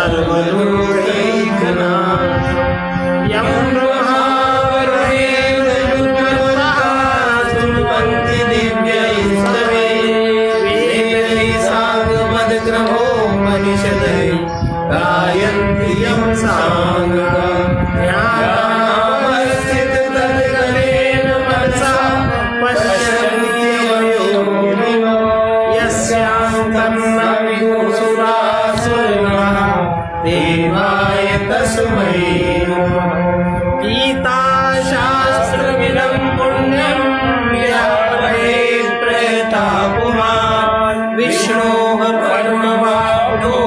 सर्वलोकैकनाथ यं ब्रह्मा वरुणेन्द्ररुद्रः स्तुवन्ति दिव्यैस्तवैः वेदैः साङ्गपदक्रमोपनिषदैः गायन्ति यं साङ्गम् ध्यानावस्थिततद्गलेन मनसा पश्यन्ति योगिनो यस्यां तन्न विदुषुरासुरगणाः देवाय तस्मै नमः। गीताशास्त्रमिदं पुण्यं व्यापरेत् प्रयता पुमान् विष्णोः परमभावो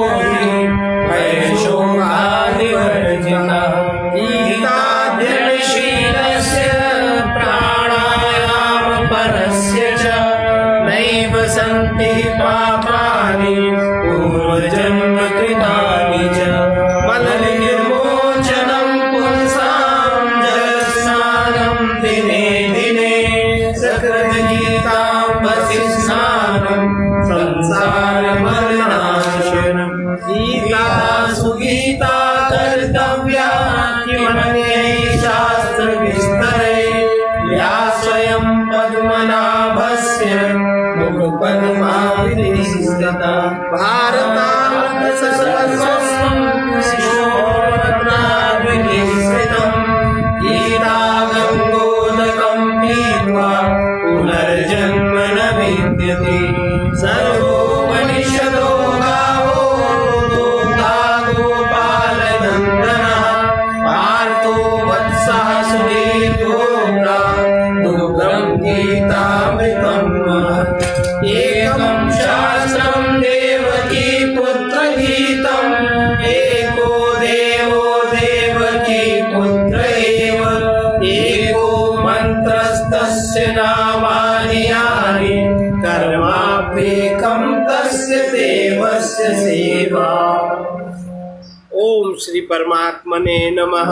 वैशोकादिवर्जितः गीताध्ययनशीलस्य प्राणायामपरस्य च नैव सन्ति पापानि पूर्वजन्मकृतानि च मलनिर्मोचनं पुंसां जलस्नानं दिने दिने सकृद्गीताम्बसिस्नानं संसारमरणाशनं गीता सुगीता कर्तव्या किमन्यैः शास्त्रविस्तरैः या स्वयं पद्मनाभस्य मुखपद्माविनिस्थिता भारतार्थसर्वस्वं शिशोरत्नाविनिस्थितं गीता गङ्गोदकं पीत्वा पुनर्जन्म न विद्यते सर्वोपनिषदो गावो दोग्धा गोपालनन्दनः पार्थो वत्सः सुधीर्घोऽग्रा दुग्धं गीतामृतं महत् एकं शास्त्रं देवकी पुत्रगीतम् एको देवो देवकी पुत्र एव एको मन्त्रस्तस्य नामानि यानि कर्माप्येकं तस्य देवस्य सेवा। ओम श्री परमात्मने नमः।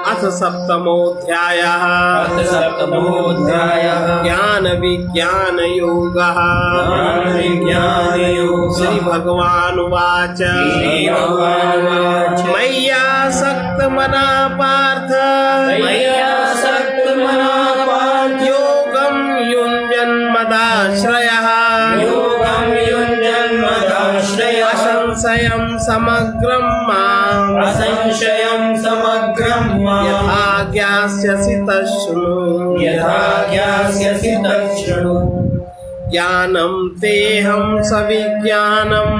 अथ सप्तमोऽध्यायः ज्ञान विज्ञान योगः। श्री भगवान् उवाच मय्यासक्तमना पार्थ योगं युञ्जन्मदाश्रयः असंशयं समग्रं माम् यथा ज्ञास्यसि तच्छृणु ज्ञानं तेऽहं सविज्ञानम्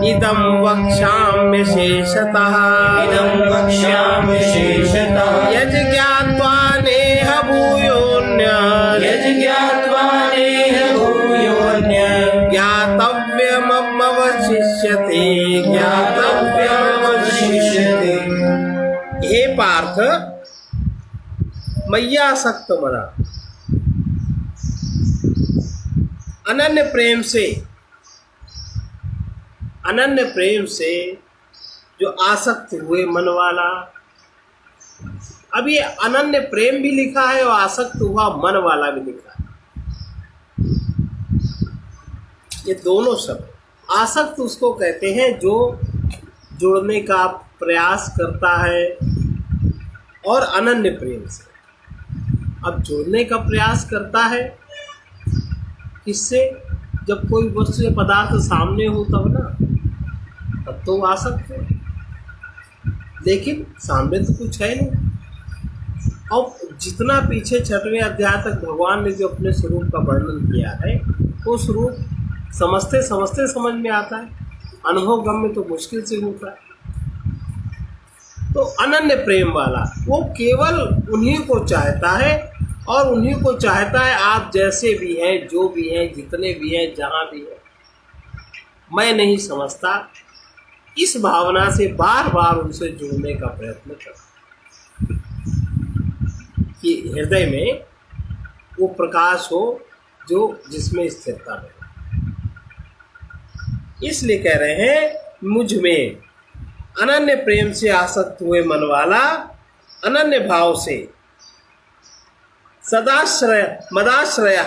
इदं वक्ष्याम्य शेषतः यज्ज्ञात्वा नेह भूयोऽन्यत् ज्ञातव्यमवशिष्यते। हे पार्थ मय्यासक्त मना अनन्य प्रेम से जो आसक्त हुए मन वाला। अब ये अनन्य प्रेम भी लिखा है और आसक्त हुआ मन वाला भी लिखा है। ये दोनों शब्द आसक्त उसको कहते हैं जो जुड़ने का प्रयास करता है और अनन्य प्रेम से। अब जुड़ने का प्रयास करता है किससे? जब कोई वस्तु या पदार्थ सामने हो तब ना, तब तो आसक्त है, लेकिन सामने तो कुछ है नहीं। और जितना पीछे 6वें अध्याय तक भगवान ने जो अपने स्वरूप का वर्णन किया है वो स्वरूप समझते समझते समझ में आता है, अनुभव गम्य तो मुश्किल से होता है। तो अनन्य प्रेम वाला वो केवल उन्हीं को चाहता है और उन्हीं को चाहता है आप जैसे भी हैं, जो भी हैं, जितने भी हैं, जहाँ भी हैं। मैं नहीं समझता, इस भावना से बार बार उनसे जुड़ने का प्रयत्न करता कि हृदय में वो प्रकाश हो जो जिसमें स्थिरता हो। इसलिए कह रहे हैं मुझ में अनन्य प्रेम से आसक्त हुए मन वाला अनन्य भाव से सदाश्रय मदाश्रय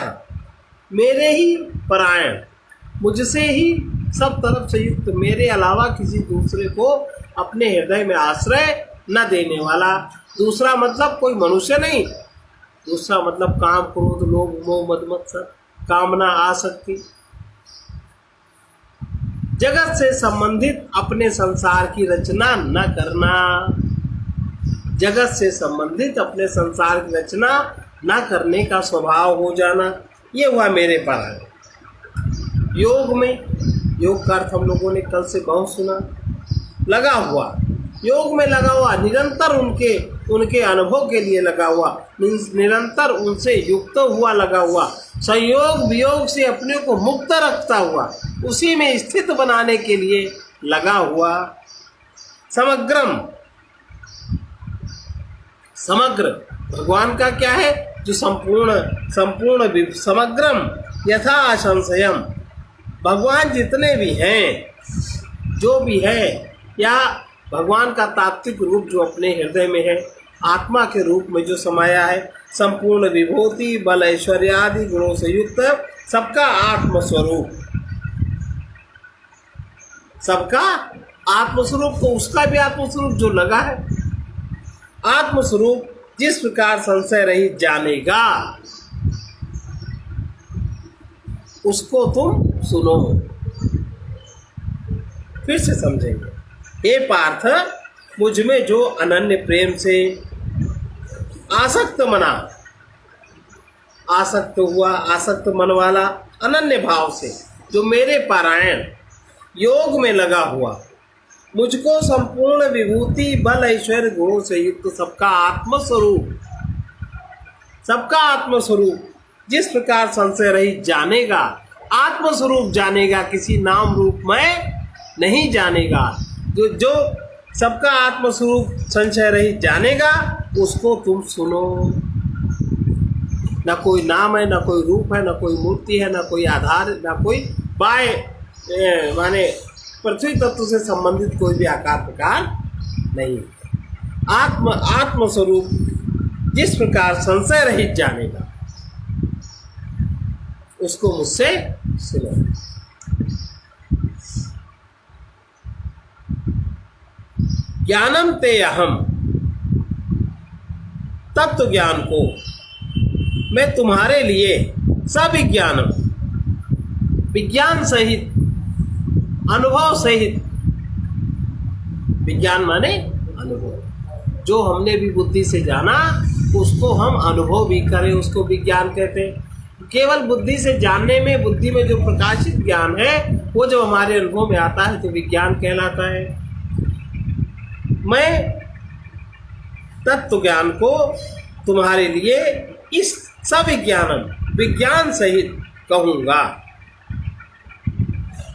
मेरे ही परायण, मुझसे ही सब तरफ से युक्त, मेरे अलावा किसी दूसरे को अपने हृदय में आश्रय न देने वाला। दूसरा मतलब कोई मनुष्य नहीं, दूसरा मतलब काम, क्रोध, लोभ, मोह, मद मत्सर, कामना, आसक्ति। जगत से संबंधित अपने संसार की रचना न करना, जगत से संबंधित अपने संसार की रचना न करने का स्वभाव हो जाना, ये हुआ मेरे परायण। योग में, योग का अर्थ हम लोगों ने कल से बहुत सुना, लगा हुआ, योग में लगा हुआ, निरंतर उनके अनुभव के लिए लगा हुआ, निरंतर उनसे युक्त हुआ लगा हुआ, संयोग वियोग से अपने को मुक्त रखता हुआ, उसी में स्थित बनाने के लिए लगा हुआ। समग्रम, समग्र भगवान का क्या है? जो संपूर्ण समग्रम यथा संशयम, भगवान जितने भी हैं, जो भी है, या भगवान का तात्विक रूप जो अपने हृदय में है, आत्मा के रूप में जो समाया है, संपूर्ण विभूति बल ऐश्वर्य आदि गुणों से युक्त, सबका आत्मस्वरूप, सबका आत्मस्वरूप, तो उसका भी आत्मस्वरूप जो लगा है, आत्मस्वरूप जिस प्रकार संशय रहित जानेगा, उसको तुम सुनो। फिर से समझेंगे। हे पार्थ, मुझ में जो अनन्य प्रेम से आसक्त मना, आसक्त हुआ, आसक्त मन वाला, अनन्य भाव से जो मेरे पारायण योग में लगा हुआ, मुझको संपूर्ण विभूति बल ऐश्वर्य गुणों से युक्त, सबका आत्मस्वरूप, सबका आत्मस्वरूप जिस प्रकार संशय रहित जानेगा, आत्मस्वरूप जानेगा, किसी नाम रूप में नहीं जानेगा, जो सबका आत्मस्वरूप संशय रहित जानेगा, उसको तुम सुनो। न कोई नाम है, न कोई रूप है, न कोई मूर्ति है, न कोई आधार, न कोई बाह्य माने पृथ्वी तत्व से संबंधित कोई भी आकार प्रकार नहीं। आत्मस्वरूप जिस प्रकार संशय रहित जानेगा, उसको मुझसे सुनो। ज्ञानम ते अहम, तत्व ज्ञान को मैं तुम्हारे लिए सविज्ञानम, विज्ञान सहित, अनुभव सहित, विज्ञान माने अनुभव, जो हमने भी बुद्धि से जाना उसको हम अनुभव भी करें, उसको विज्ञान कहते हैं। केवल बुद्धि से जानने में, बुद्धि में जो प्रकाशित ज्ञान है वो जब हमारे अनुभव में आता है तो विज्ञान कहलाता है। मैं तत्व ज्ञान को तुम्हारे लिए इस सविज्ञानम, विज्ञान सहित कहूँगा।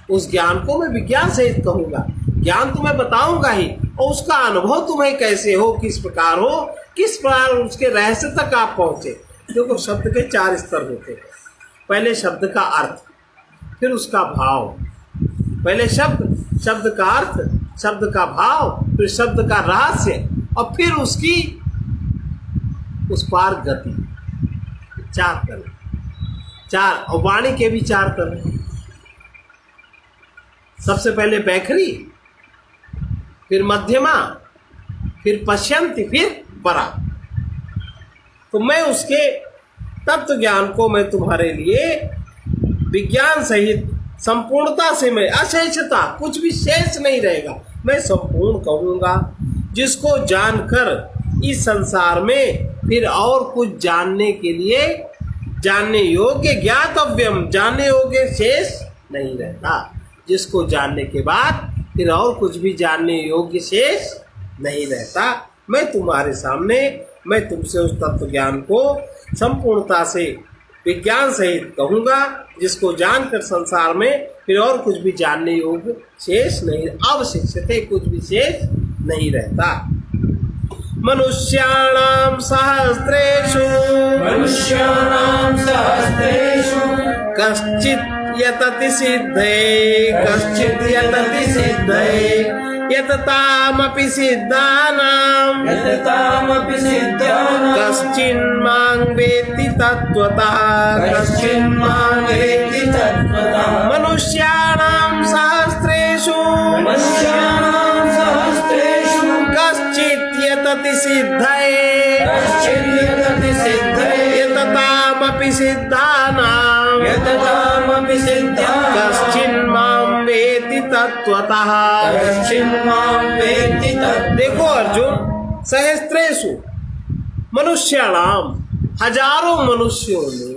उस ज्ञान को मैं विज्ञान सहित कहूँगा। ज्ञान तुम्हें बताऊंगा ही, और उसका अनुभव तुम्हें कैसे हो, किस प्रकार हो, किस प्रकार उसके रहस्य तक आप पहुँचे। देखो, शब्द के 4 स्तर होते हैं। पहले शब्द का अर्थ, फिर उसका भाव, पहले शब्द का अर्थ, शब्द का भाव, फिर शब्द का रहस्य, और फिर उसकी उस पार गति। 4 तरह, 4, और वाणी के भी 4 तरह। सबसे पहले बैखरी, फिर मध्यमा, फिर पश्यंती, फिर परा। तो मैं उसके तत्व ज्ञान को मैं तुम्हारे लिए विज्ञान सहित संपूर्णता से, मैं अशेषता, कुछ भी शेष नहीं रहेगा, मैं संपूर्ण कहूँगा, जिसको जानकर इस संसार में फिर और कुछ जानने के लिए, जानने योग्य, ज्ञातव्यम, जानने योग्य शेष नहीं रहता। जिसको जानने के बाद फिर और कुछ भी जानने योग्य शेष नहीं रहता। मैं तुम्हारे सामने, मैं तुमसे उस तत्व ज्ञान को संपूर्णता से विज्ञान सहित कहूँगा, जिसको जानकर संसार में फिर और कुछ भी जानने योग्य शेष नहीं, अवशिष्यते, कुछ भी शेष नहीं रहता। मनुष्याणां सहस्रेषु कश्चित् यतति सिद्धये, कश्चित् यतति सिद्धये, यततामपि सिद्धानां कश्चिन्मां वेत्ति तत्त्वतः मनुष्याणां सहस्रेषु कश्चित् यतति सिद्धये यततामपि सिद्धानां कश्चिन्मां वेत्ति तत्त्वतः। देखो अर्जुन, सहस्रेषु मनुष्याणाम, हजारों मनुष्यों में,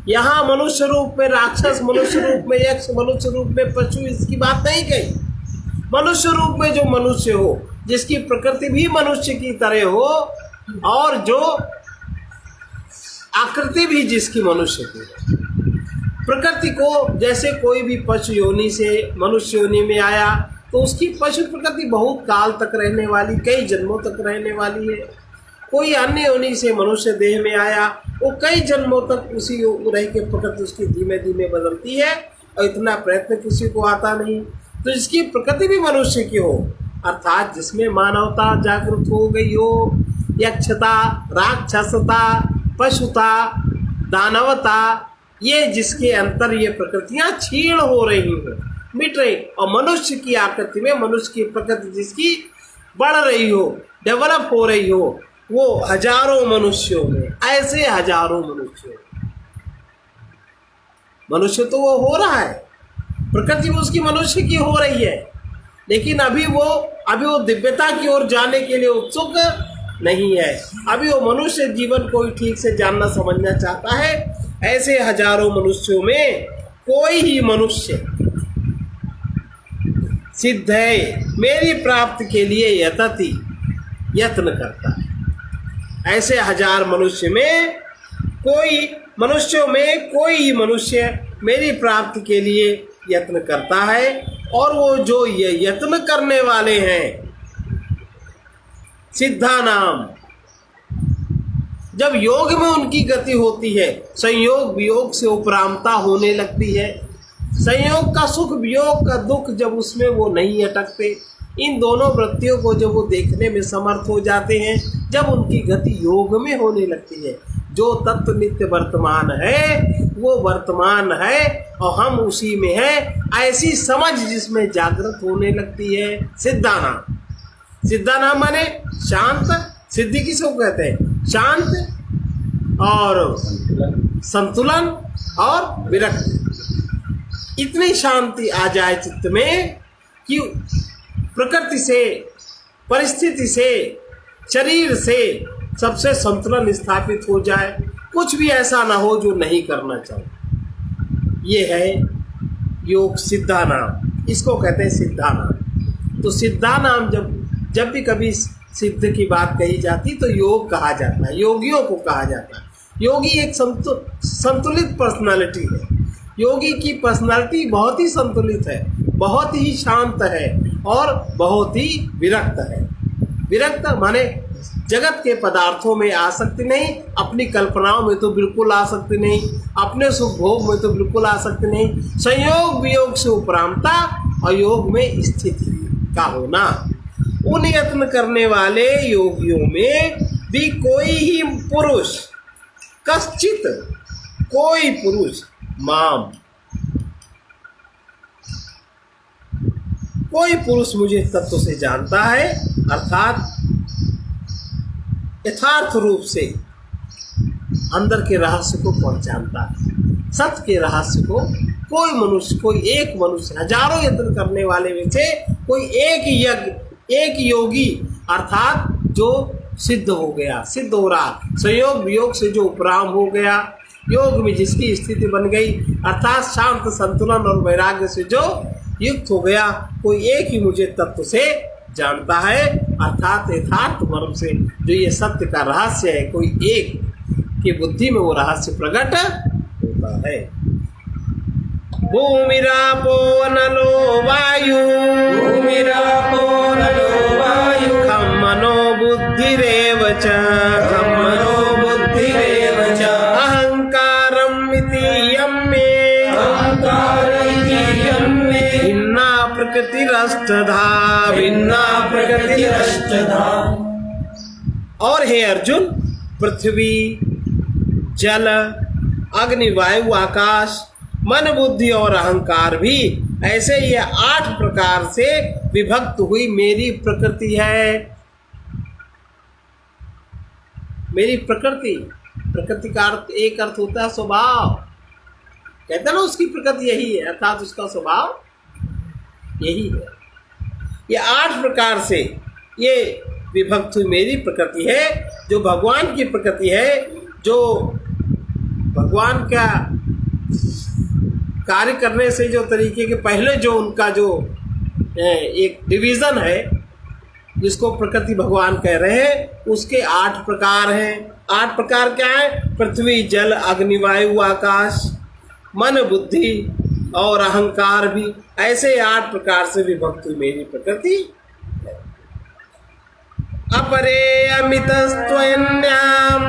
यहाँ मनुष्य रूप में, राक्षस मनुष्य रूप में, यक्ष मनुष्य रूप में, पशु, इसकी बात नहीं कही। मनुष्य रूप में जो मनुष्य हो, जिसकी प्रकृति भी मनुष्य की तरह हो और जो आकृति भी जिसकी मनुष्य की हो, प्रकृति को जैसे कोई भी पशु योनि से मनुष्य योनि में आया तो उसकी पशु प्रकृति बहुत काल तक रहने वाली, कई जन्मों तक रहने वाली है। कोई अन्य योनि से मनुष्य देह में आया, वो कई जन्मों तक उसी रह के प्रकृति उसकी धीमे धीमे बदलती है और इतना प्रयत्न किसी को आता नहीं। तो जिसकी प्रकृति भी मनुष्य की हो, अर्थात जिसमें मानवता जागृत हो गई हो, यक्षता, राक्षसता, पशुता, दानवता, ये जिसके अंतर ये प्रकृतियां क्षीण हो रही हो, मिट रही, और मनुष्य की आकृति में मनुष्य की प्रकृति जिसकी बढ़ रही हो, डेवलप हो रही हो, वो हजारों मनुष्यों में, ऐसे हजारों मनुष्यों में। मनुष्य तो वो हो रहा है, प्रकृति उसकी मनुष्य की हो रही है, लेकिन अभी वो दिव्यता की ओर जाने के लिए उत्सुक नहीं है। अभी वो मनुष्य जीवन को ठीक से जानना समझना चाहता है। ऐसे हजारों मनुष्यों में कोई ही मनुष्य सिद्ध है, मेरी प्राप्ति के लिए यत्न करता है। ऐसे हजार मनुष्यों में कोई ही मनुष्य मेरी प्राप्ति के लिए यत्न करता है, और वो जो ये यत्न करने वाले हैं सिद्धा नाम, जब योग में उनकी गति होती है, संयोग वियोग से उपरामता होने लगती है। संयोग का सुख, वियोग का दुख जब उसमें वो नहीं अटकते, इन दोनों वृत्तियों को जब वो देखने में समर्थ हो जाते हैं, जब उनकी गति योग में होने लगती है, जो तत्व नित्य वर्तमान है वो वर्तमान है और हम उसी में हैं, ऐसी समझ जिसमें जागृत होने लगती है, सिद्धानाम। सिद्धानाम माने शांत, सिद्धि किसको कहते हैं? शांत और संतुलन और विरक्ति। इतनी शांति आ जाए चित्त में कि प्रकृति से, परिस्थिति से, शरीर से सबसे संतुलन स्थापित हो जाए, कुछ भी ऐसा ना हो जो नहीं करना चाहिए। ये है योग सिद्धानाम, इसको कहते हैं सिद्धानाम। तो सिद्धानाम जब भी कभी सिद्ध की बात कही जाती तो योग कहा जाता है, योगियों को कहा जाता है। योगी एक संतुलित पर्सनालिटी है। योगी की पर्सनालिटी बहुत ही संतुलित है, बहुत ही शांत है और बहुत ही विरक्त है। विरक्त माने जगत के पदार्थों में आसक्ति नहीं, अपनी कल्पनाओं में तो बिल्कुल आसक्ति नहीं, अपने सुख भोग में तो बिल्कुल आसक्ति नहीं, संयोग वियोग से उपरामता और योग में स्थिति का होना। उन यत्न करने वाले योगियों में भी कोई ही पुरुष, कश्चित कोई पुरुष, माम, कोई पुरुष मुझे तत्व से जानता है, अर्थात यथार्थ रूप से अंदर के रहस्य को पहचानता है, सत्य के रहस्य को। कोई मनुष्य, कोई एक मनुष्य, हजारों यत्न करने वाले में से कोई एक योगी, अर्थात जो सिद्ध हो गया, सिद्ध हो रहा, संयोग वियोग से जो उपराम हो गया, योग में जिसकी स्थिति बन गई, अर्थात शांत, संतुलन और वैराग्य से जो युक्त हो गया, कोई एक ही मुझे तत्व से जानता है, अर्थात यथार्थ मर्म से जो ये सत्य का रहस्य है, कोई एक की बुद्धि में वो रहस्य प्रकट होता है। भूमिरापो नलो वायु, भूमिरापो नलो वायु, खम मनो बुद्धिरेव च, खम मनो बुद्धिरेव च, अहंकारम् इति यं मे, अहंकार इति यं मे, भिन्न प्रकृतिरष्टधा। भिन्ना प्रकृतिरष्टधा। और हे अर्जुन, पृथ्वी, जल, अग्नि, वायु, आकाश, मन, बुद्धि और अहंकार भी ऐसे ये 8 प्रकार से विभक्त हुई मेरी प्रकृति है। मेरी प्रकृति, प्रकृति का अर्थ एक अर्थ होता है स्वभाव। कहते हैं ना उसकी प्रकृति यही है, अर्थात उसका स्वभाव यही है। ये 8 प्रकार से ये विभक्त हुई मेरी प्रकृति है, जो भगवान की प्रकृति है, जो भगवान का कार्य करने से जो तरीके के पहले जो उनका जो एक डिवीज़न है जिसको प्रकृति भगवान कह रहे हैं, उसके 8 प्रकार हैं। 8 प्रकार क्या है? पृथ्वी, जल, अग्नि, वायु, आकाश, मन, बुद्धि और अहंकार भी ऐसे 8 प्रकार से विभक्त हुई मेरी प्रकृति। अपरे अमितस्त्वन्याम्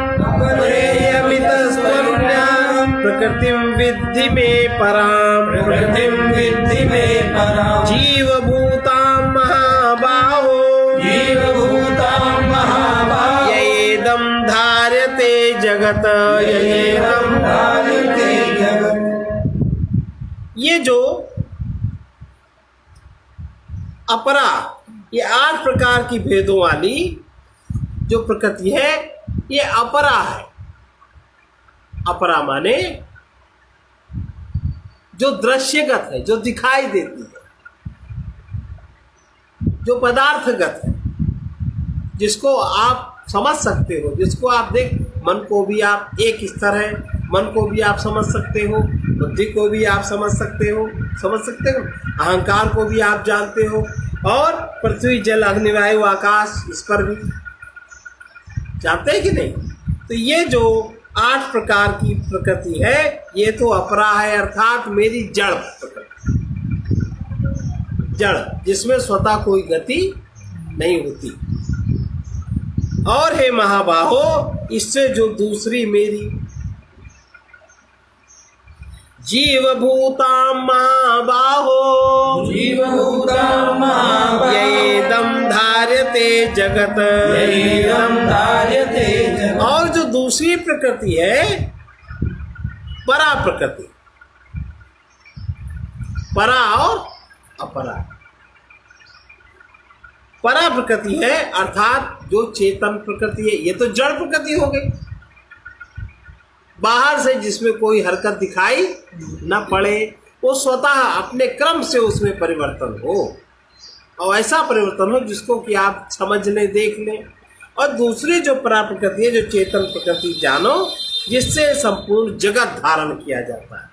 प्रकृतिं विद्धि मे पराम्। प्रकृतिं विद्धि मे पराम्। जीवभूतां महाबाहो जीवभूतां महाबाहो ययेदं धार्यते जगत्। ययेदं धार्यते जगत्। ये जो अपरा, ये 8 प्रकार की भेदों वाली जो प्रकृति है, ये अपरा है। अपरा माने जो दृश्यगत है, जो दिखाई देती है, जो पदार्थगत है, जिसको आप समझ सकते हो, जिसको आप देख, मन को भी आप एक स्तर है, मन को भी आप समझ सकते हो, बुद्धि को भी आप समझ सकते हो, अहंकार को भी आप जानते हो, और पृथ्वी, जल, अग्नि, वायु, आकाश, इस पर भी जानते हैं कि नहीं? तो ये जो 8 प्रकार की प्रकृति है, ये तो अपरा है, अर्थात मेरी जड़ प्रकृति, जड़ जिसमें स्वतः कोई गति नहीं होती। और हे महाबाहो, इससे जो दूसरी मेरी जीवभूतां महाबाहो जीवभूतां महाबाहो ययेदं धार्यते जगत्। ययेदं धार्यते जगत्। और जो दूसरी प्रकृति है परा प्रकृति, परा और अपरा। परा प्रकृति है अर्थात जो चेतन प्रकृति है, ये तो जड़ प्रकृति हो गई, बाहर से जिसमें कोई हरकत दिखाई न पड़े, वो स्वतः अपने क्रम से उसमें परिवर्तन हो, और ऐसा परिवर्तन हो जिसको कि आप समझ लें, देख लें। और दूसरी जो परा प्रकृति है, जो चेतन प्रकृति जानो, जिससे संपूर्ण जगत धारण किया जाता है।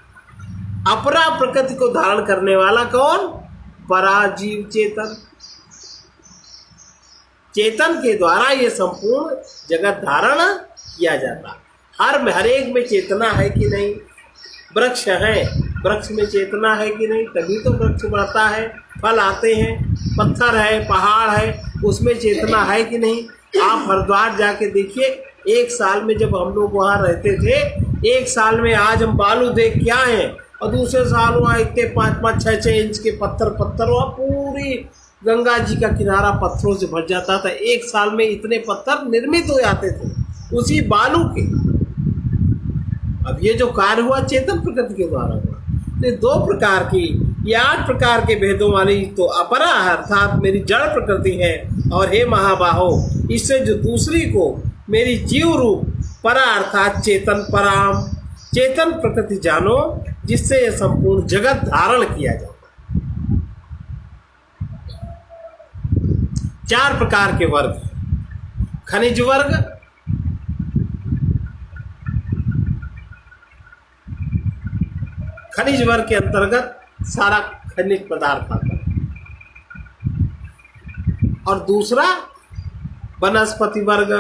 अपरा प्रकृति को धारण करने वाला कौन? परा जीव चेतन। चेतन के द्वारा ये संपूर्ण जगत धारण किया जाता है। हर एक में चेतना है कि नहीं? वृक्ष है, वृक्ष में चेतना है कि नहीं? तभी तो वृक्ष बढ़ता है, फल आते हैं। पत्थर है, पहाड़ है, उसमें चेतना है कि नहीं? आप हरिद्वार जाके देखिए, एक साल में जब हम लोग वहाँ रहते थे, एक साल में आज हम बालू देख क्या है, और दूसरे साल वहाँ इतने 5-5, 6-6 इंच के पत्थर, वहाँ पूरी गंगा जी का किनारा पत्थरों से भर जाता था। एक साल में इतने पत्थर निर्मित हो जाते थे उसी बालू के। अब ये जो कार्य हुआ चेतन प्रकृति के द्वारा हुआ। तो 2 प्रकार की, ये 8 प्रकार के भेदों वाली तो अपरा है, अर्थात मेरी जड़ प्रकृति है। और हे महाबाहो, इससे जो दूसरी को मेरी जीव रूप परा अर्थात चेतन पराम, चेतन प्रकृति जानो, जिससे ये संपूर्ण जगत धारण किया जाता है। 4 प्रकार के वर्ग: खनिज वर्ग, खनिज वर्ग के अंतर्गत सारा खनिज पदार्थ आता है, और दूसरा वनस्पति वर्ग,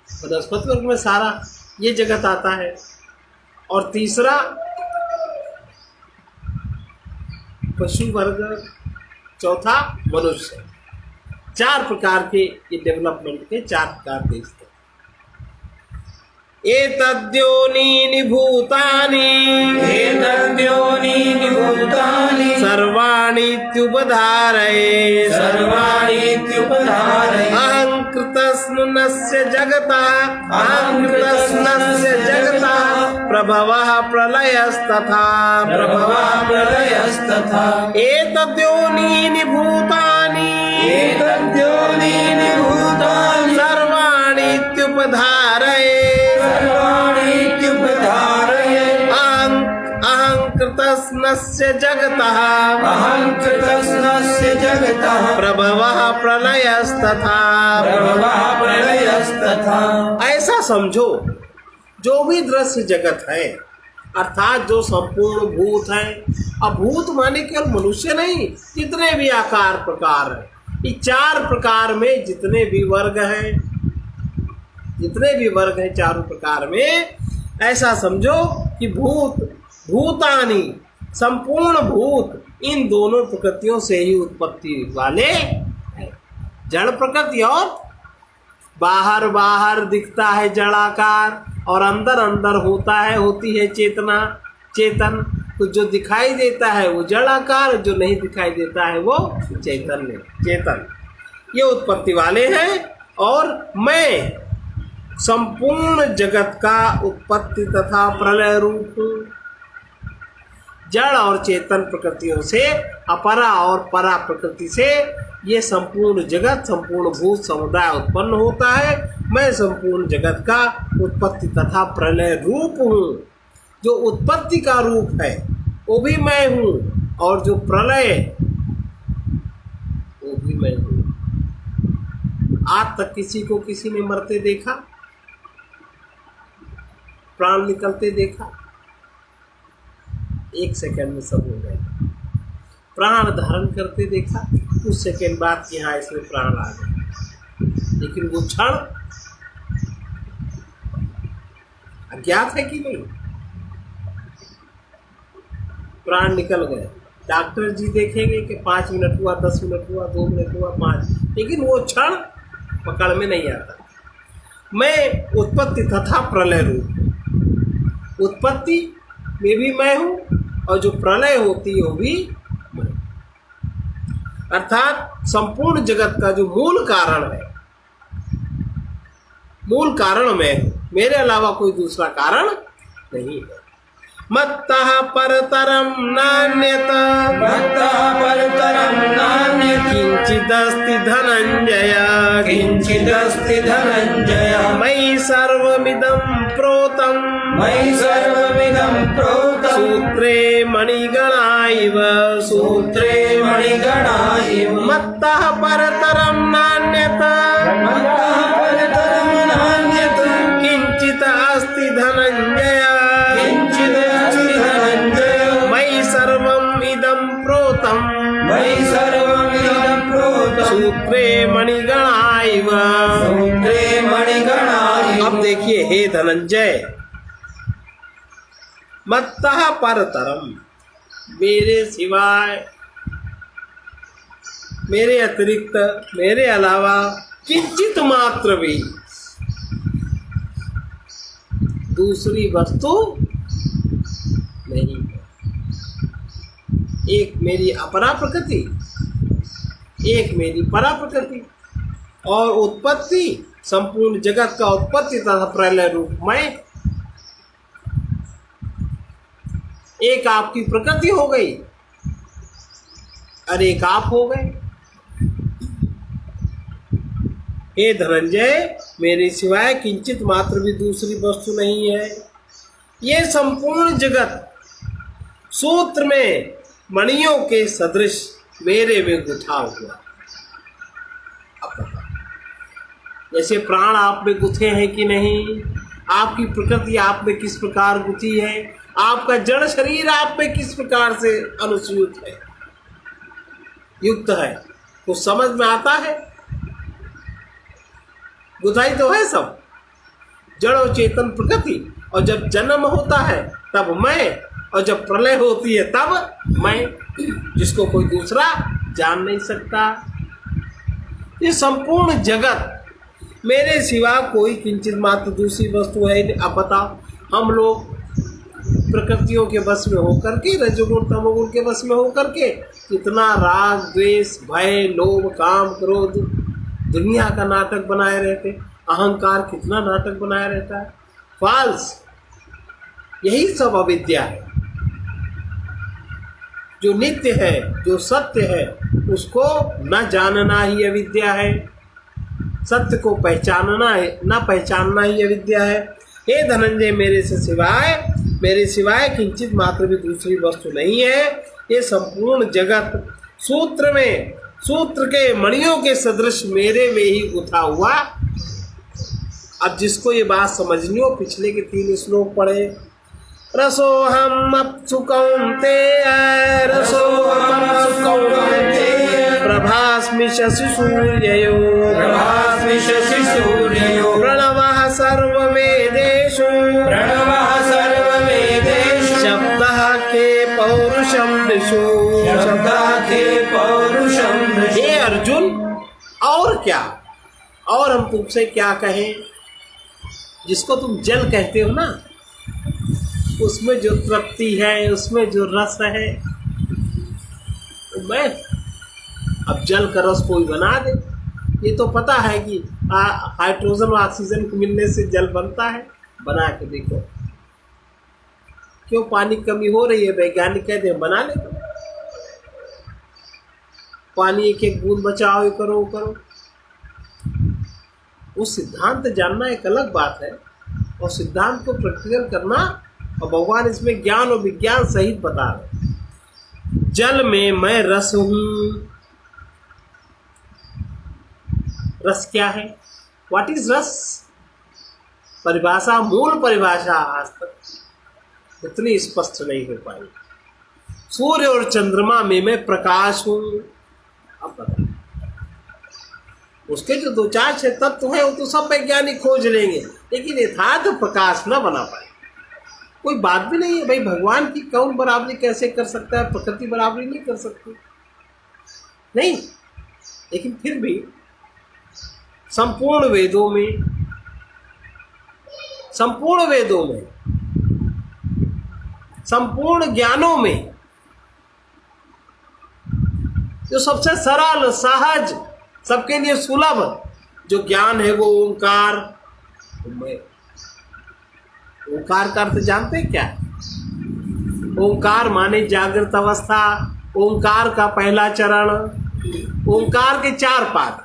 वनस्पति वर्ग में सारा ये जगत आता है, और तीसरा पशु वर्ग, चौथा मनुष्य। 4 प्रकार के ये डेवलपमेंट के 4 प्रकार के स्तर। एतद्योनीनि भूतानि एतद्योनीनि भूतानि सर्वाणीत्युपधारये सर्वाणीत्युपधारये अहं कृतस्नुनस्य जगतः अहं कृतस्नुनस्य जगतः प्रभवः प्रलयस्तथा प्रभवः प्रलयस्तथा एतद्योनीनि भूतानि एतद्योनीनि भूतानि सर्वाणीत्युपधारये सर्वाणीत्युपधारये अहं कृतस्नस्य जगतः अहं कृतस्नस्य जगतः प्रभवः प्रलयस्तथा प्रभवः प्रलयस्तथा। ऐसा समझो जो भी दृश्य जगत है अर्थात जो संपूर्ण भूत है। अब भूत माने केवल मनुष्य नहीं, जितने भी आकार प्रकार है, ये 4 प्रकार में जितने भी वर्ग हैं, चारों प्रकार में ऐसा समझो कि भूतानी संपूर्ण भूत इन दोनों प्रकृतियों से ही उत्पत्ति वाले हैं। जड़ प्रकृति और बाहर दिखता है जड़ाकार और अंदर होती है चेतन। तो जो दिखाई देता है वो जड़ाकार, जो नहीं दिखाई देता है वो चेतन। ये उत्पत्ति वाले हैं और मैं संपूर्ण जगत का उत्पत्ति तथा प्रलय रूप हूँ। जड़ और चेतन प्रकृतियों से अपरा और परा प्रकृति से ये संपूर्ण जगत, संपूर्ण भूत समुदाय उत्पन्न होता है। मैं संपूर्ण जगत का उत्पत्ति तथा प्रलय रूप हूँ। जो उत्पत्ति का रूप है वो भी मैं हूँ और जो प्रलय वो भी मैं हूँ। आज तक किसी को किसी ने मरते देखा, प्राण निकलते देखा? 1 सेकंड में सब हो गया। प्राण धारण करते देखा? कुछ सेकंड बाद कि हाँ इसमें प्राण आ गए, लेकिन वो क्षण अज्ञात है कि नहीं? प्राण निकल गए, डॉक्टर जी देखेंगे कि 5 मिनट हुआ, 10 मिनट हुआ, 2 मिनट हुआ, 5, लेकिन वो क्षण पकड़ में नहीं आता। मैं उत्पत्ति तथा प्रलय रूप, उत्पत्ति में भी मैं हूँ और जो प्रलय होती है वो भी मैं, अर्थात संपूर्ण जगत का जो मूल कारण है, मूल कारण मैं हूँ, मेरे अलावा कोई दूसरा कारण नहीं है। मत्तः परतरं नान्यत् किंचिदस्ति धनंजय मयि सर्वमिदं प्रोतं सूत्रे मणिगणा इव मत्तः परतरं नान्यत् किंचित् अस्ति धनंजय मयि सर्वम् इदं प्रोतं सूत्रे मणिगणा इव। अब देखिए, हे धनंजय, मत्तः परतरम, मेरे सिवाय, मेरे अतिरिक्त, मेरे अलावा किंचित मात्र भी दूसरी वस्तु नहीं है। एक मेरी अपरा प्रकृति, एक मेरी परा प्रकृति, और उत्पत्ति, संपूर्ण जगत का उत्पत्ति तथा प्रलय रूप मैं। एक आपकी प्रकृति हो गई और एक आप हो गए। हे धनंजय, मेरे सिवाय किंचित मात्र भी दूसरी वस्तु नहीं है। ये संपूर्ण जगत सूत्र में मणियों के सदृश मेरे में गुथा हुआ। जैसे प्राण आप में गुथे हैं कि नहीं, आपकी प्रकृति आप में किस प्रकार गुथी है, आपका जड़ शरीर आप में किस प्रकार से अनुसूत है, युक्त है, कुछ समझ में आता है? गुथाई तो है सब, जड़ और चेतन प्रकृति। और जब जन्म होता है तब मैं, और जब प्रलय होती है तब मैं, जिसको कोई दूसरा जान नहीं सकता। ये संपूर्ण जगत मेरे सिवा कोई किंचित मात्र दूसरी वस्तु है नहीं। अब बताओ, हम लोग प्रकृतियों के बस में होकर के, रजोगुण तमोगुण के बस में होकर के कितना राग द्वेष भय लोभ काम क्रोध दुनिया का नाटक बनाए रहते, अहंकार कितना नाटक बनाया रहता है। फॉल्स, यही सब अविद्या है। जो नित्य है, जो सत्य है, उसको न जानना ही अविद्या है। सत्य को पहचानना है, न पहचानना ही अविद्या है। हे धनंजय, मेरे सिवाय किंचित मात्र भी दूसरी वस्तु नहीं है। ये संपूर्ण जगत सूत्र के मणियों के सदृश मेरे में ही गुथा हुआ। अब जिसको ये बात समझनी हो, पिछले के 3 श्लोक पढ़े। रसोहम अप्सु कौन्तेय, प्रभास्मि शशि सूर्ययो, प्रणवः सर्ववेदेषु, शब्दः के पौरुषं दिशो। हे अर्जुन, और क्या, और हम तुमसे क्या कहें? जिसको तुम जल कहते हो ना, उसमें जो तृप्ति है, उसमें जो रस है, तो मैं अब जल का रस कोई बना दे। ये तो पता है कि हाइड्रोजन और ऑक्सीजन को मिलने से जल बनता है। बना के देखो, क्यों पानी की कमी हो रही है? वैज्ञानिक कहते हैं बना ले, पानी एक एक बूंद बचाओ, ये करो वो करो। वो सिद्धांत जानना एक अलग बात है, और सिद्धांत को प्रैक्टिकल करना, और भगवान इसमें ज्ञान और विज्ञान सहित बता रहे। जल में मैं रस हूं। रस क्या है? व्हाट इज रस? परिभाषा, मूल परिभाषा आज तक इतनी स्पष्ट नहीं हो पाई। सूर्य और चंद्रमा में मैं प्रकाश हूं। अब बताओ, उसके जो 2-4 तत्व है वो तो सब वैज्ञानिक खोज लेंगे, लेकिन यथार्थ प्रकाश न बना पाए। कोई बात भी नहीं है भाई, भगवान की कौन बराबरी कैसे कर सकता है? प्रकृति बराबरी नहीं कर सकती, नहीं। लेकिन फिर भी संपूर्ण वेदों में, संपूर्ण ज्ञानों में जो सबसे सरल सहज, सबके लिए सुलभ जो ज्ञान है वो ओंकार। ओंकार का अर्थ जानते हैं क्या? ओंकार माने जागृत अवस्था। ओंकार का पहला चरण, ओंकार के 4 पाद।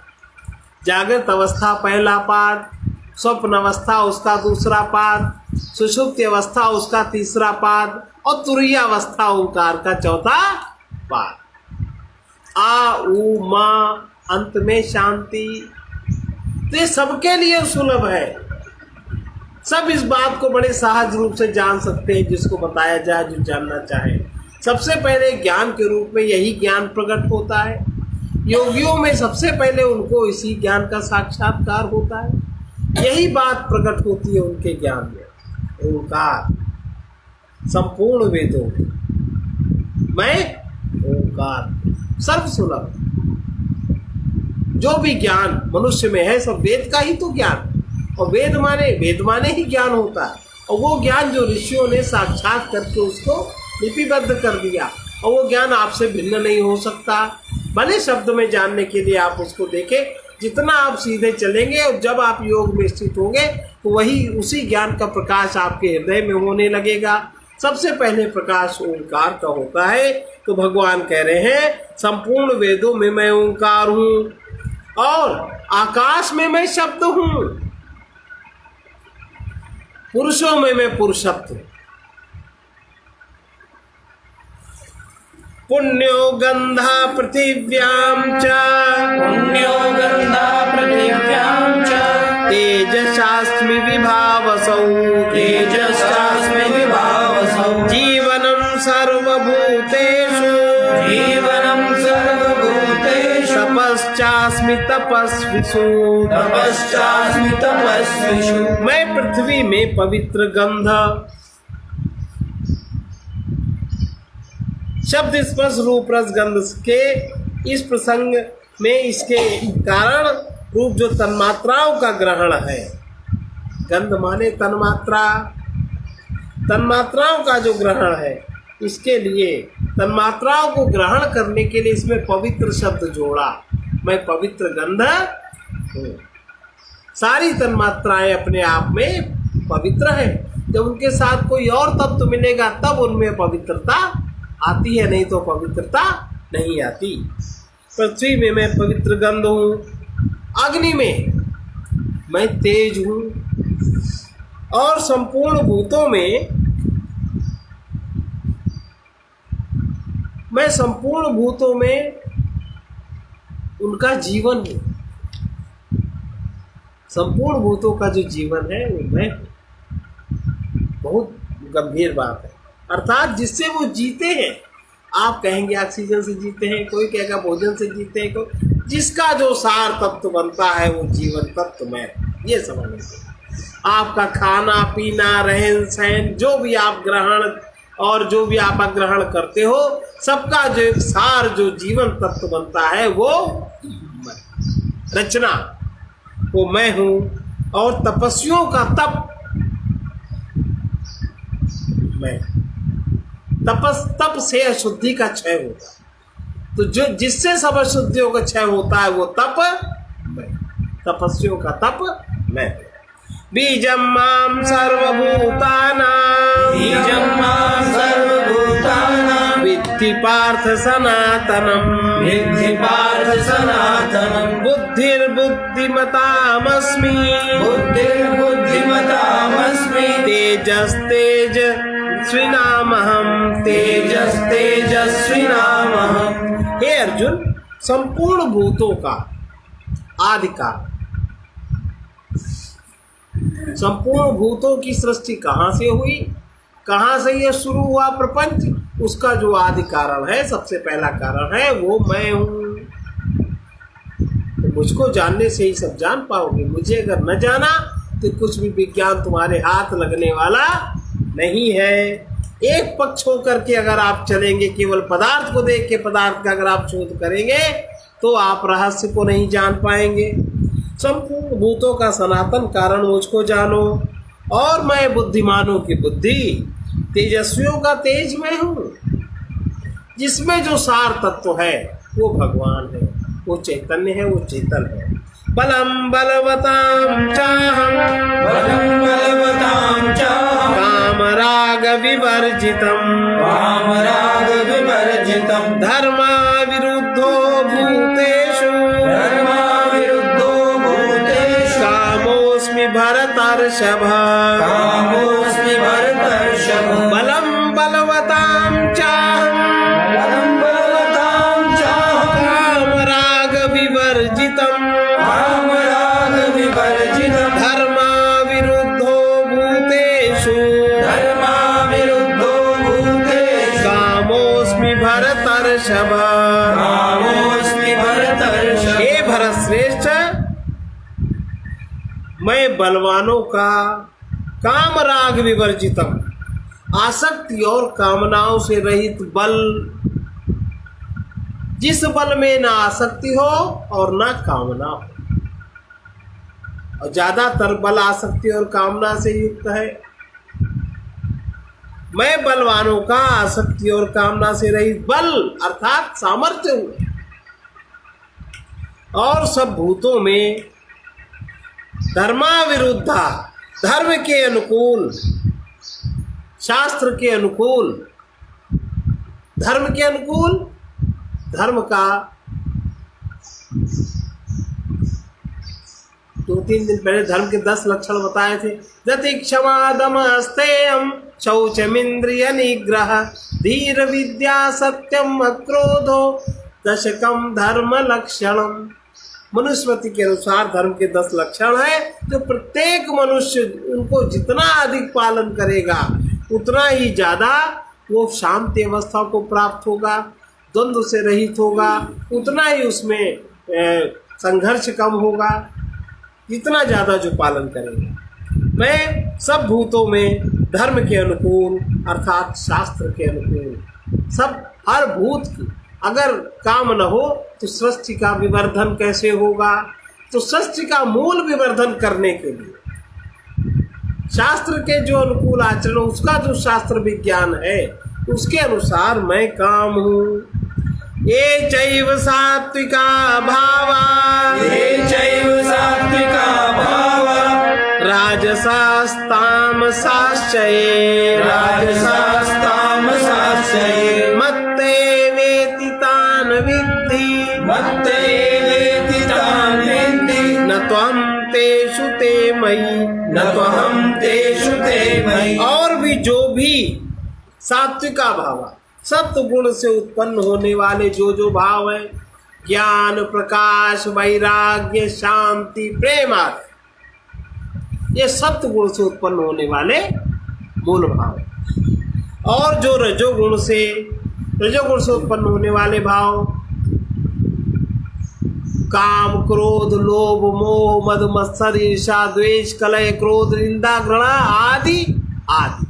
जागृत अवस्था पहला पाद, स्वप्न अवस्था उसका दूसरा पाद, सुषुप्ति अवस्था उसका तीसरा पाद, और तुरीय अवस्था ओंकार का चौथा पाद। आ उ मा, अंत में शांति। तो ये सबके लिए सुलभ है। सब इस बात को बड़े सहज रूप से जान सकते हैं, जिसको बताया जाए, जो जानना चाहे। सबसे पहले ज्ञान के रूप में यही ज्ञान प्रकट होता है। योगियों में सबसे पहले उनको इसी ज्ञान का साक्षात्कार होता है। यही बात प्रकट होती है उनके ज्ञान में। ओंकार संपूर्ण वेदों में ओंकार सर्वसुलभ। जो भी ज्ञान मनुष्य में है सब वेद का ही तो ज्ञान, और वेद माने ही ज्ञान होता है। और वो ज्ञान जो ऋषियों ने साक्षात करके उसको लिपिबद्ध कर दिया, और वो ज्ञान आपसे भिन्न नहीं हो सकता। भले शब्द में जानने के लिए आप उसको देखें, जितना आप सीधे चलेंगे और जब आप योग में स्थित होंगे तो वही उसी ज्ञान का प्रकाश आपके हृदय में होने लगेगा। सबसे पहले प्रकाश ओंकार का होता है। तो भगवान कह रहे हैं संपूर्ण वेदों में मैं ओंकार हूँ, और आकाश में मैं शब्द हूँ, पुरुषों में मैं पुरुषत्व। पुण्यो गंधा पृथिव्याम च, तेजसास्मि विभावसौ, जीवनं सर्वभूतेषु, तपश्चास्मि तपस्विषु। मैं पृथ्वी में पवित्र गंध, शब्द स्पर्श रूप रस गंध के इस प्रसंग में इसके कारण रूप जो तन्मात्राओं का ग्रहण है, गंध माने तन्मात्रा, तन्मात्राओं का जो ग्रहण है, इसके लिए तन्मात्राओं को ग्रहण करने के लिए इसमें पवित्र शब्द जोड़ा। मैं पवित्र गंध हूँ। सारी तन्मात्राएं अपने आप में पवित्र है। जब उनके साथ कोई और तत्व मिलेगा तब उनमें पवित्रता आती है, नहीं तो पवित्रता नहीं आती। पृथ्वी में मैं पवित्र गंध हूँ, अग्नि में मैं तेज हूँ, और संपूर्ण भूतों में मैं संपूर्ण भूतों में उनका जीवन हूँ। संपूर्ण भूतों का जो जीवन है वो मैं हूँ। बहुत गंभीर बात है। अर्थात जिससे वो जीते हैं, आप कहेंगे ऑक्सीजन से जीते हैं, कोई कहेगा भोजन से जीते हैं, कोई जिसका जो सार तत्व बनता है वो जीवन तत्व मैं, ये समझ लीजिए। आपका खाना पीना रहन सहन जो भी आप ग्रहण और जो भी आप ग्रहण करते हो, सबका जो एक सार जो जीवन तत्व बनता है वो रचना, वो मैं हूँ। और तपस्वियों का तप मैं, तप से अशुद्धि का क्षय होता है। तो जो जिससे सब अशुद्धियों का क्षय होता है वो तप मैं, तपस्वियों का तप मैं। बीजम मां सर्वभूतानां, बीजं मां सर्वभूतानां विद्धि पार्थ सनातनम, विद्धि पार्थ सनातनम् बुद्धिर्बुद्धिमतामस्मि, बुद्धिर्बुद्धिमतामस्मि तेजस्तेजस्विनामहं, तेजस्तेजस्विनामहम्। हे अर्जुन, संपूर्ण भूतों का आदि कारण, संपूर्ण भूतों की सृष्टि कहाँ से हुई, कहाँ से यह शुरू हुआ प्रपंच, उसका जो आदि कारण है, सबसे पहला कारण है वो मैं हूँ। तो मुझको जानने से ही सब जान पाओगे। मुझे अगर न जाना तो कुछ भी विज्ञान तुम्हारे हाथ लगने वाला नहीं है। एक पक्ष होकर के अगर आप चलेंगे, केवल पदार्थ को देख के पदार्थ का अगर आप शोध करेंगे तो आप रहस्य को नहीं जान पाएंगे। संपूर्ण भूतों का सनातन कारण मुझको जानो, और मैं बुद्धिमानों की बुद्धि, तेजस्वियों का तेज मैं हूँ। जिसमें जो सार तत्व है वो भगवान है, वो चैतन्य है, वो चेतन है। बलम बलवतां चाहं, बलं बलवतां चाहं कामराग विवर्जितम्, कामरागविवर्जितम् धर्मा विरुद्धो भूतेषु, धर्माविरुद्धो भूतेषु कामोऽस्मि भरतर्षभ, कामोऽस्मि भरतर्षभ। बलम बलवतां चाहं, बलं बलवतां चाहं कामराग विवर्जितम्, कामरागविवर्जितम् धर्मा विरुद्धो भूतेषु, धर्माविरुद्धो भूतेषु कामोऽस्मि भरतर्षभ। कामोऽस्मि भरतर्षभ। हे भरत श्रेष्ठ, मैं बलवानों का कामराग विवर्जितम, आसक्ति और कामनाओं से रहित बल, जिस बल में ना आसक्ति हो और ना कामना हो, और ज्यादातर बल आसक्ति और कामना से युक्त है। मैं बलवानों का आसक्ति और कामना से रहित बल अर्थात सामर्थ्य हूं, और सब भूतों में धर्मा विरुद्धा, धर्म के अनुकूल, शास्त्र के अनुकूल, धर्म के अनुकूल, धर्म का 2-3 दिन पहले धर्म के 10 लक्षण बताए थे। जति क्षमा दम अस्तेयम शौचमिंद्रिय निग्रह धीर विद्या सत्यम अक्रोधो दशकम धर्म लक्षणम। मनुस्मृति के अनुसार धर्म के 10 लक्षण है, जो प्रत्येक मनुष्य उनको जितना अधिक पालन करेगा उतना ही ज़्यादा वो शांति अवस्था को प्राप्त होगा, द्वंद्व से रहित होगा, उतना ही उसमें संघर्ष कम होगा, जितना ज़्यादा जो पालन करेगा। मैं सब भूतों में धर्म के अनुकूल अर्थात शास्त्र के अनुकूल, सब हर भूत की अगर काम न हो तो सृष्टि का विवर्धन कैसे होगा, तो सृष्टि का मूल विवर्धन करने के लिए शास्त्र के जो अनुकूल आचरण, उसका जो शास्त्र विज्ञान है, उसके अनुसार मैं काम हूँ। ये चैव सात्विका भावा, ये चैव सात्विका भावा, राजसास्तामसाश्चये, राजसास्तामसाश्चये, मत्ते वेति तान् विद्धि, मत्ते वेति तान् विद्धि, न त्वं तेषु ते मयि, न त्वहं तेषु ते मयि। और भी जो भी सात्विका भाव, सत्व गुण से उत्पन्न होने वाले जो जो भाव है, ज्ञान, प्रकाश, वैराग्य, शांति, प्रेम आदि, ये सत्व गुण से उत्पन्न होने वाले मूल भाव। और जो रजोगुण से उत्पन्न होने वाले भाव, काम, क्रोध, लोभ, मोह, मद, मत्सर, ईर्षा, द्वेष, कलह, क्रोध, निंदा, घृणा आदि आदि।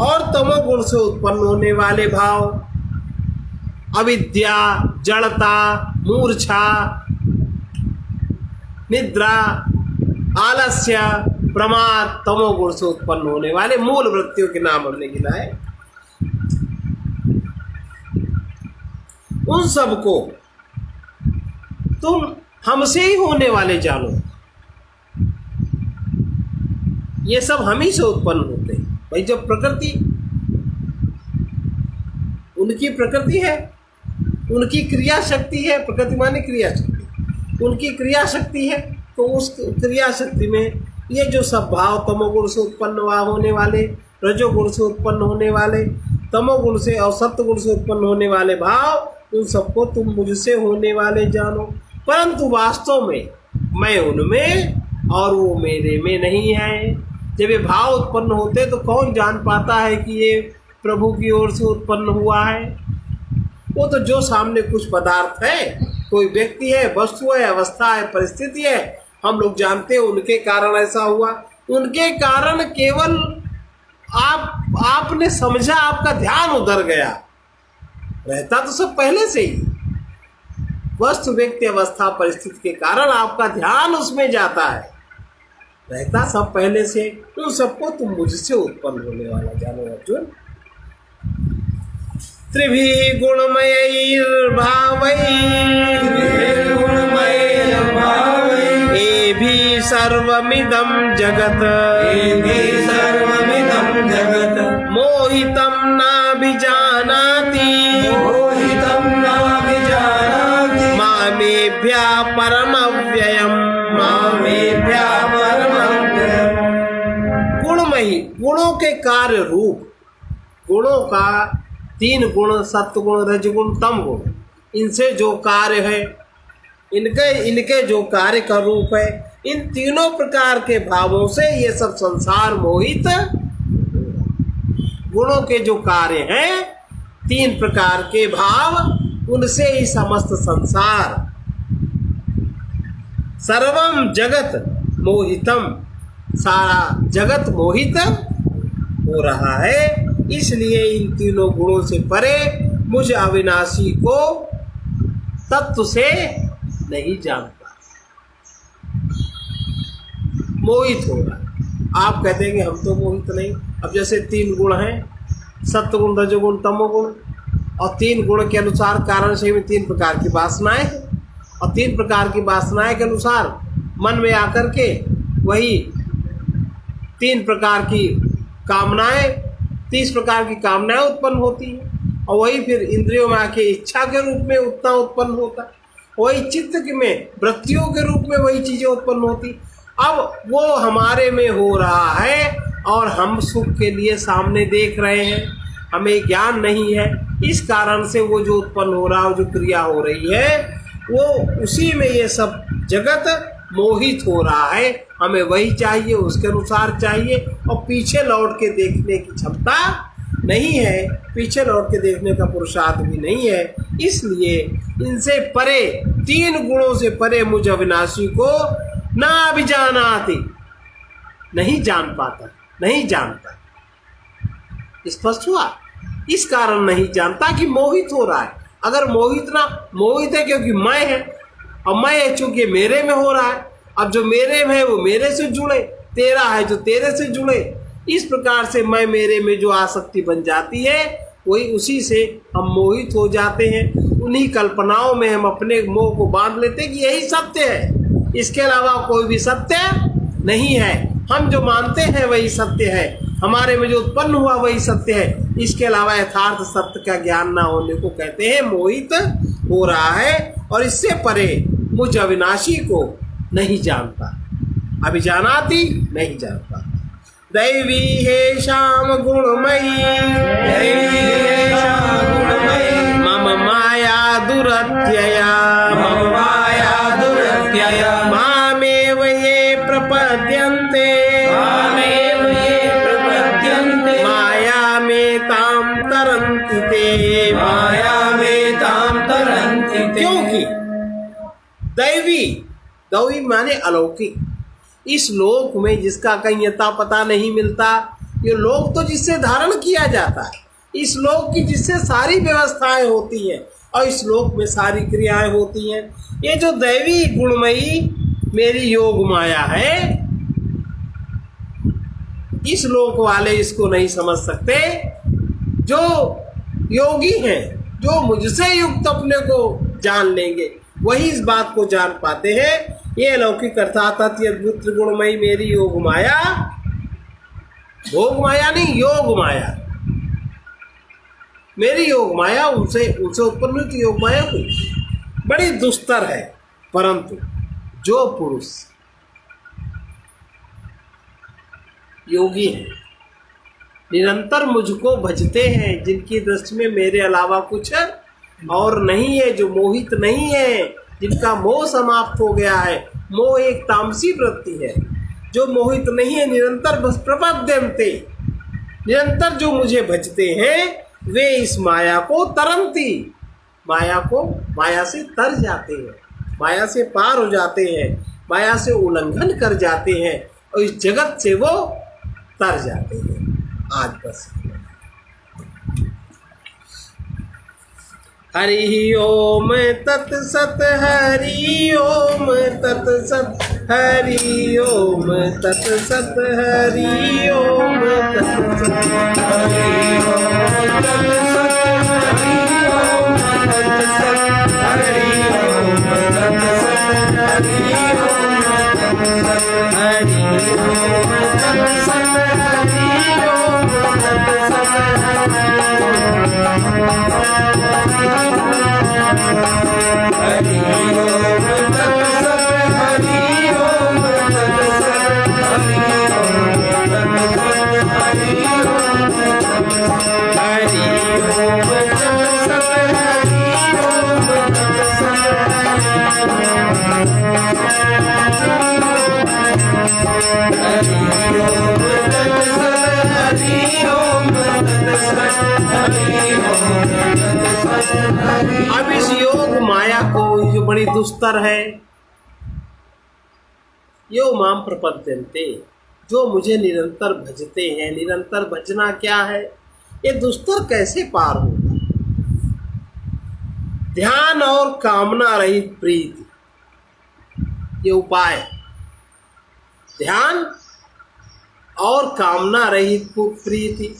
और तमोगुण से उत्पन्न होने वाले भाव, अविद्या, जड़ता, मूर्छा, निद्रा, आलस्य, प्रमाद, तमोगुण से उत्पन्न होने वाले मूल वृत्तियों के नाम हमने गिनाए। उन सबको तुम हमसे ही होने वाले जानो। ये सब हम ही से उत्पन्न होते हैं। भाई जब प्रकृति, उनकी प्रकृति है, उनकी क्रिया शक्ति है, प्रकृति माने क्रिया शक्ति, उनकी क्रिया शक्ति है, तो उस क्रिया शक्ति में ये जो सब भाव तमोगुण से उत्पन्न होने वाले, रजोगुण से उत्पन्न होने वाले, तमोगुण से और सत्वगुण से उत्पन्न होने वाले भाव, उन सबको तुम मुझसे होने वाले जानो। परंतु वास्तव में मैं उनमें और वो मेरे में नहीं है। जब ये भाव उत्पन्न होते तो कौन जान पाता है कि ये प्रभु की ओर से उत्पन्न हुआ है? वो तो जो सामने कुछ पदार्थ है, कोई व्यक्ति है, वस्तु है, अवस्था है, परिस्थिति है, हम लोग जानते हैं उनके कारण ऐसा हुआ। उनके कारण केवल आपने समझा, आपका ध्यान उधर गया, रहता तो सब पहले से ही। वस्तु, व्यक्ति, अवस्था, परिस्थिति के कारण आपका ध्यान उसमें जाता है, रहता सब पहले से। उन सबको तुम मुझसे उत्पन्न होने वाला जानो अर्जुन। त्रिभिः गुणमयैर्भावैः एभिः सर्वमिदं जगत्, एभिः सर्वमिदं जगत्, मोहितं नाभिजानाति, मोहितं नाभिजानाति, मामेभ्यः परमव्ययम्, मामेभ्यः परमव्ययम्। गुणमयी, गुणों के कार्य रूप, गुणों का 3 गुण, सत्वगुण, रजगुण, तमगुण, इनसे जो कार्य है, इनके जो कार्य का रूप है, इन तीनों प्रकार के भावों से ये सब संसार मोहित। गुणों के जो कार्य हैं, 3 प्रकार के भाव, उनसे ही समस्त संसार, सर्वम जगत मोहितम, सारा जगत मोहित हो रहा है। इसलिए इन तीनों गुणों से परे मुझ अविनाशी को तत्व से नहीं जानता, मोहित हो रहा। आप कहते हैं कि हम तो मोहित नहीं। अब जैसे 3 गुण हैं, सत्वगुण, रजोगुण, तमोगुण, और 3 गुण के अनुसार कारण से में 3 प्रकार की वासनाएं, और 3 प्रकार की वासनाएं के अनुसार मन में आकर के वही 3 प्रकार की कामनाएं, 30 प्रकार की कामनाएं उत्पन्न होती हैं, और वही फिर इंद्रियों में आके इच्छा के रूप में उतना उत्पन्न होता है, वही चित्त में वृत्तियों के रूप में वही चीज़ें उत्पन्न होती। अब वो हमारे में हो रहा है और हम सुख के लिए सामने देख रहे हैं, हमें ज्ञान नहीं है। इस कारण से वो जो उत्पन्न हो रहा है, जो क्रिया हो रही है, वो उसी में ये सब जगत मोहित हो रहा है। हमें वही चाहिए, उसके अनुसार चाहिए, और पीछे लौट के देखने की क्षमता नहीं है, पीछे लौट के देखने का पुरुषार्थ भी नहीं है। इसलिए इनसे परे, 3 गुणों से परे मुझ अविनाशी को ना अभिजानाति, नहीं जान पाता, नहीं जानता। स्पष्ट हुआ? इस कारण नहीं जानता कि मोहित हो रहा है। अगर मोहित है क्योंकि मैं है, अब मैं चूंकि मेरे में हो रहा है, अब जो मेरे में है वो मेरे से जुड़े, तेरा है जो तेरे से जुड़े। इस प्रकार से मैं मेरे में जो आसक्ति बन जाती है वही उसी से हम मोहित हो जाते हैं। उन्हीं कल्पनाओं में हम अपने मोह को बांध लेते हैं कि यही सत्य है, इसके अलावा कोई भी सत्य नहीं है। हम जो मानते हैं वही सत्य है, हमारे में जो उत्पन्न हुआ वही सत्य है, इसके अलावा यथार्थ सत्य का ज्ञान ना होने को कहते हैं मोहित हो रहा है और इससे परे मुझ अविनाशी को नहीं जानता, अभिजानाति नहीं जानता। दैवी है श्याम गुणमयी, दैवी है श्याम गुणमयी, मम माया दुरत्यया, मम माया दुरत्यया, मामेव ये प्रपद्यन्ते, मामेव ये प्रपद्यन्ते, माया में ताम तरन्ति ते, माया में ताम तरन्ति ते। क्योंकि दैवी माने अलौकिक, इस लोक में जिसका कहीं अता पता नहीं मिलता, ये लोक तो जिससे धारण किया जाता है, इस लोक की जिससे सारी व्यवस्थाएं होती हैं और इस लोक में सारी क्रियाएं होती हैं, ये जो दैवी गुणमयी मेरी योग माया है, इस लोक वाले इसको नहीं समझ सकते। जो योगी हैं, जो मुझसे युक्त अपने को जान लेंगे, वही इस बात को जान पाते हैं। ये अलौकिक अर्थात अति अद्भुत त्रिगुणमयी मेरी योग माया, भोग माया नहीं, योग माया, मेरी योग माया उनसे उत्पन्न हुई योग माया हुई, बड़ी दुस्तर है। परंतु जो पुरुष योगी हैं, निरंतर मुझको भजते हैं, जिनकी दृष्टि में मेरे अलावा कुछ और नहीं है, जो मोहित नहीं है, जिनका मोह समाप्त हो गया है। मोह एक तामसी वृत्ति है, जो मोहित नहीं है, निरंतर बस प्रपद्यन्ते, निरंतर जो मुझे भजते हैं वे इस माया को तरंती, माया से तर जाते हैं, माया से पार हो जाते हैं, माया से उल्लंघन कर जाते हैं और इस जगत से वो तर जाते हैं। आज बस हरि ओम तत्सत, हरि ओम तत्सत, हरि ओम तत्सत, हरि ओम तत्सत, हरि ओम तत्सत, हरि ओम तत्सत, हरि ओम तत्सत, हरि ओम तत्सत, हरि ओम तत्सत, हरि ओम अब इस योग माया को जो बड़ी दुस्तर है, यो माम प्रपद्यन्ते, जो मुझे निरंतर भजते हैं। निरंतर भजना क्या है, ये दुस्तर कैसे पार होगा? ध्यान और कामना रहित प्रीति, ये उपाय। ध्यान और कामना रहित प्रीति,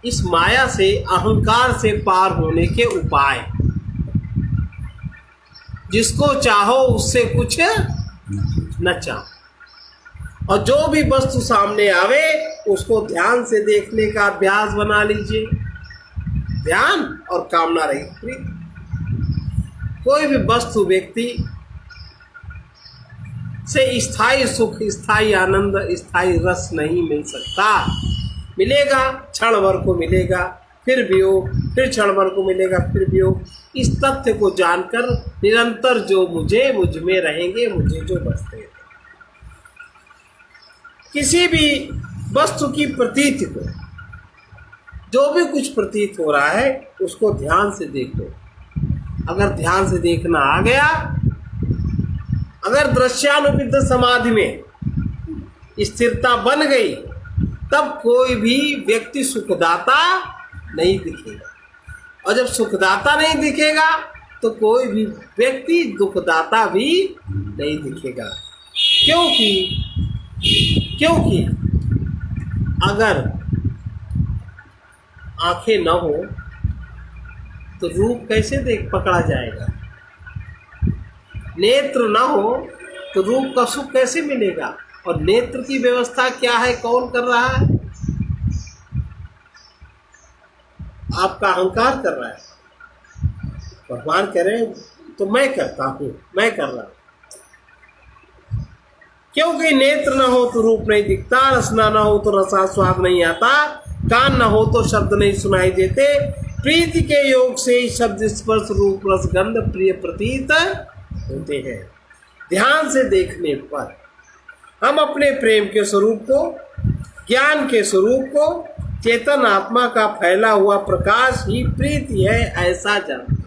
इस माया से, अहंकार से पार होने के उपाय। जिसको चाहो उससे कुछ न चाहो, और जो भी वस्तु सामने आवे उसको ध्यान से देखने का अभ्यास बना लीजिए। ध्यान और कामना रहित प्रीति। कोई भी वस्तु व्यक्ति से स्थायी सुख, स्थायी आनंद, स्थायी रस नहीं मिल सकता। मिलेगा क्षण भर को मिलेगा, फिर वियोग, फिर क्षण भर को मिलेगा, फिर वियोग। इस तथ्य को जानकर निरंतर जो मुझ में रहेंगे, मुझे जो बसते हैं। किसी भी वस्तु की प्रतीति को, जो भी कुछ प्रतीत हो रहा है उसको ध्यान से देखो। अगर ध्यान से देखना आ गया, अगर दृश्यानुपित समाधि में स्थिरता बन गई, तब कोई भी व्यक्ति सुखदाता नहीं दिखेगा। और जब सुखदाता नहीं दिखेगा तो कोई भी व्यक्ति दुखदाता भी नहीं दिखेगा। क्योंकि अगर आंखें न हो तो रूप कैसे देख पकड़ा जाएगा, नेत्र न हो तो रूप का सुख कैसे मिलेगा, और नेत्र की व्यवस्था क्या है, कौन कर रहा है? आपका अहंकार कर रहा है। भगवान कह रहे हैं तो मैं करता हूं, मैं कर रहा हूं। क्योंकि नेत्र न हो तो रूप नहीं दिखता, रसना न हो तो रसा स्वाद नहीं आता, कान न हो तो शब्द नहीं सुनाई देते, प्रीति के योग से ही शब्द स्पर्श रूप रसगंध प्रिय प्रतीत होते हैं। ध्यान से देखने पर हम अपने प्रेम के स्वरूप को, ज्ञान के स्वरूप को, चेतन आत्मा का फैला हुआ प्रकाश ही प्रीति है ऐसा जानते हैं।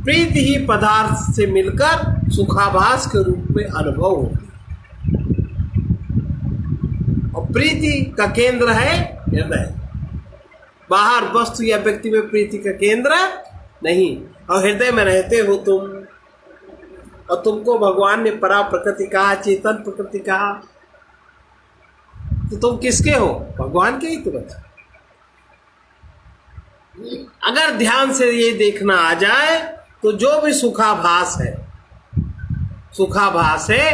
प्रीति ही पदार्थ से मिलकर सुखाभास के रूप में अनुभव होती है, और प्रीति का केंद्र है हृदय। बाहर वस्तु या व्यक्ति में प्रीति का केंद्र नहीं, और हृदय में रहते हो तुम, और तुमको भगवान ने परा प्रकृति कहा, चेतन प्रकृति कहा, तो तुम किसके हो? भगवान के ही तो बच्चे। अगर ध्यान से ये देखना आ जाए तो जो भी सुखाभास है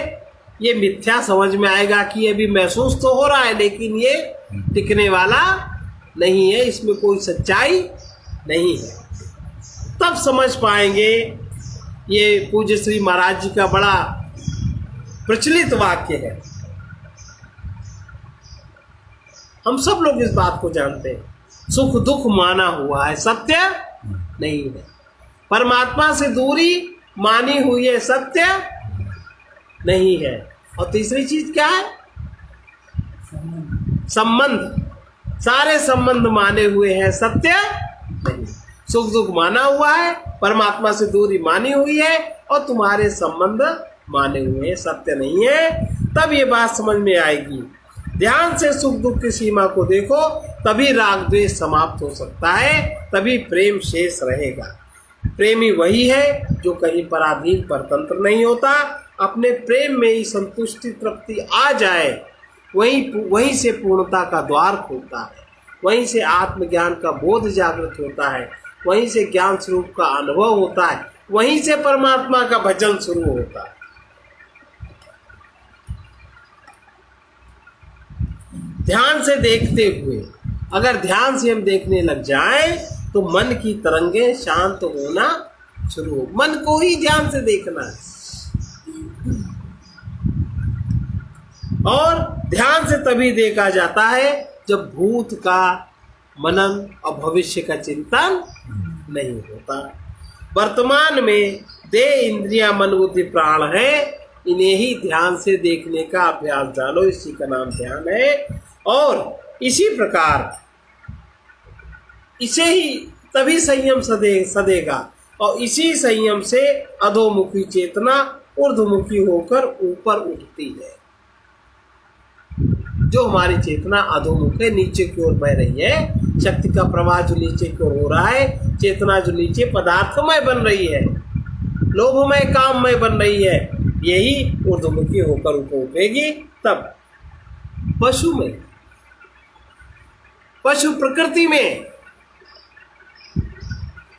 ये मिथ्या समझ में आएगा कि ये भी महसूस तो हो रहा है लेकिन ये टिकने वाला नहीं है, इसमें कोई सच्चाई नहीं है। तब समझ पाएंगे। ये पूज्य श्री महाराज जी का बड़ा प्रचलित वाक्य है, हम सब लोग इस बात को जानते हैं। सुख दुख माना हुआ है, सत्य नहीं है। परमात्मा से दूरी मानी हुई है, सत्य नहीं है। और तीसरी चीज क्या है? संबंध, सारे संबंध माने हुए हैं, सत्य नहीं। सुख दुख माना हुआ है, परमात्मा से दूरी मानी हुई है, और तुम्हारे संबंध माने हुए हैं, सत्य नहीं है। तब ये बात समझ में आएगी। ध्यान से सुख दुख की सीमा को देखो, तभी राग द्वेष समाप्त हो सकता है, तभी प्रेम शेष रहेगा। प्रेमी वही है जो कहीं पराधीन परतंत्र नहीं होता, अपने प्रेम में ही संतुष्टि तृप्ति आ जाए, वहीं से पूर्णता का द्वार खुलता है, वहीं से आत्मज्ञान का बोध जागृत होता है, वहीं से ज्ञान स्वरूप का अनुभव होता है, वहीं से परमात्मा का भजन शुरू होता है। ध्यान से देखते हुए, अगर ध्यान से हम देखने लग जाएं तो मन की तरंगें शांत होना शुरू हो। मन को ही ध्यान से देखना है, और ध्यान से तभी देखा जाता है जब भूत का मनन और भविष्य का चिंतन नहीं होता। वर्तमान में देह इंद्रियां मन बुद्धि प्राण है, इन्हें ही ध्यान से देखने का अभ्यास डालो, इसी का नाम ध्यान है। और इसी प्रकार इसे ही तभी संयम सदेगा, और इसी संयम से अधोमुखी चेतना ऊर्ध्वमुखी होकर ऊपर उठती है। जो हमारी चेतना अधोमुख है, नीचे की ओर बह रही है, शक्ति का प्रवाह जो नीचे की ओर हो रहा है, चेतना जो नीचे पदार्थमय बन रही है, लोभमय काममय बन रही है, यही ऊर्ध्वमुखी होकर ऊपर उठेगी। तब पशु प्रकृति में